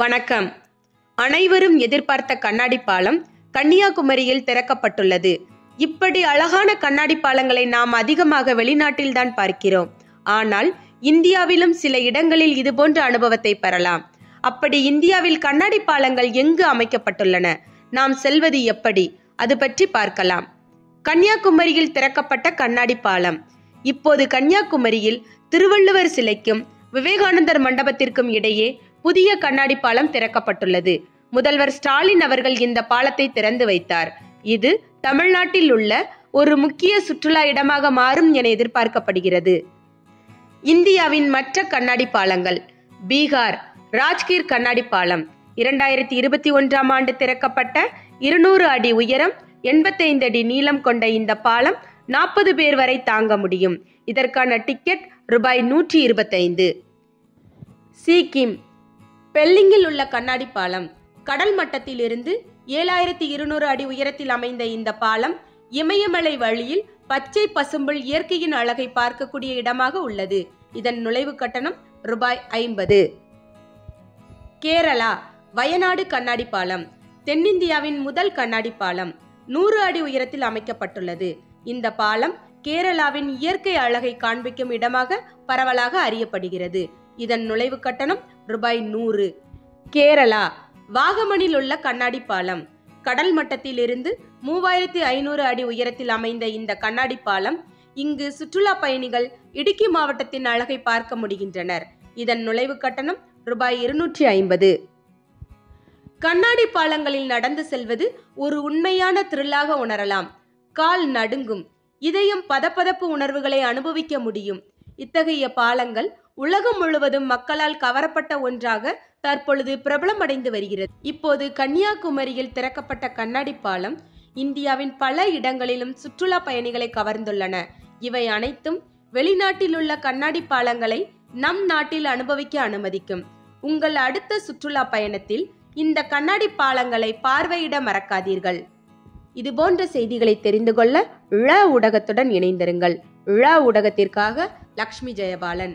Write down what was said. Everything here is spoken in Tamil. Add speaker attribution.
Speaker 1: வணக்கம். அனைவரும் எதிர்பார்த்த கண்ணாடி பாலம் கன்னியாகுமரியில் திறக்கப்பட்டுள்ளது. இப்படி அழகான கண்ணாடி பாலங்களை நாம் அதிகமாக வெளிநாட்டில்தான் பார்க்கிறோம். ஆனால் இந்தியாவிலும் சில இடங்களில் இதுபோன்ற அனுபவத்தை பெறலாம். அப்படி இந்தியாவில் கண்ணாடி பாலங்கள் எங்கு அமைக்கப்பட்டுள்ளன, நாம் செல்வது எப்படி, அது பற்றி பார்க்கலாம். கன்னியாகுமரியில் திறக்கப்பட்ட கண்ணாடி பாலம். இப்போது கன்னியாகுமரியில் திருவள்ளுவர் சிலைக்கும் விவேகானந்தர் மண்டபத்திற்கும் இடையே புதிய கண்ணாடி பாலம் திறக்கப்பட்டுள்ளது. முதல்வர் ஸ்டாலின் அவர்கள் இந்த பாலத்தை திறந்து வைத்தார். இது தமிழ்நாட்டில் உள்ள ஒரு முக்கிய சுற்றுலா இடமாக மாறும் என எதிர்பார்க்கப்படுகிறது. இந்தியாவின் மற்ற கண்ணாடி பாலங்கள். பீகார் ராஜ்கீர் கண்ணாடி பாலம் 2021ஆம் ஆண்டு திறக்கப்பட்ட 200 அடி உயரம், 85 அடி நீளம் கொண்ட இந்த பாலம் 40 பேர் வரை தாங்க முடியும். இதற்கான டிக்கெட் ரூபாய் 125. சிக்கிம் பெல்லிங்கில் உள்ள கண்ணாடி பாலம். கடல் மட்டத்தில் இருந்து 7200 அடி உயரத்தில் அமைந்த இந்த பாலம் இமயமலை வழியில் பச்சை பசும்புல் இயற்கையின் அழகை பார்க்கக்கூடிய இடமாக உள்ளது. இதன் நுழைவு கட்டணம் ரூபாய் 50. கேரளா வயநாடு கண்ணாடி பாலம். தென்னிந்தியாவின் முதல் கண்ணாடி பாலம் 100 அடி உயரத்தில் அமைக்கப்பட்டுள்ளது. இந்த பாலம் கேரளாவின் இயற்கை அழகை காண்பிக்கும் இடமாக பரவலாக அறியப்படுகிறது. இதன் நுழைவு கட்டணம் ரூபாய் 100. கேரளா வாகமனில் உள்ள கண்ணாடி பாலம். கடல் மட்டத்தில் இருந்து 3500 அடி உயரத்தில் அமைந்த இந்த கண்ணாடி பாலம் இங்கு சுற்றுலா பயணிகள் இடுக்கி மாவட்டத்தின் அழகை பார்க்க முடிகின்றனர். இதன் நுழைவு கட்டணம் ரூபாய் 250. கண்ணாடி பாலங்களில் நடந்து செல்வது ஒரு உண்மையான த்ரில்லாக உணரலாம். கால் நடுங்கும், இதயம் பதப்பதப்பு உணர்வுகளை அனுபவிக்க முடியும். இத்தகைய பாலங்கள் உலகம் முழுவதும் மக்களால் கவரப்பட்ட ஒன்றாக தற்பொழுது பிரபலமடைந்து வருகிறது. இப்போது கன்னியாகுமரியில் திறக்கப்பட்ட கண்ணாடி பாலம் இந்தியாவின் பல இடங்களிலும் சுற்றுலா பயணிகளை கவர்ந்துள்ளன. இவை அனைத்தும் வெளிநாட்டில் உள்ள கண்ணாடி பாலங்களை நம் நாட்டில் அனுபவிக்க அனுமதிக்கும். உங்கள் அடுத்த சுற்றுலா பயணத்தில் இந்த கண்ணாடி பாலங்களை பார்வையிட மறக்காதீர்கள். இதுபோன்ற செய்திகளை தெரிந்து கொள்ள ழ ஊடகத்துடன் இணைந்திருங்கள். ழ ஊடகத்திற்காக லக்ஷ்மி ஜெயபாலன்.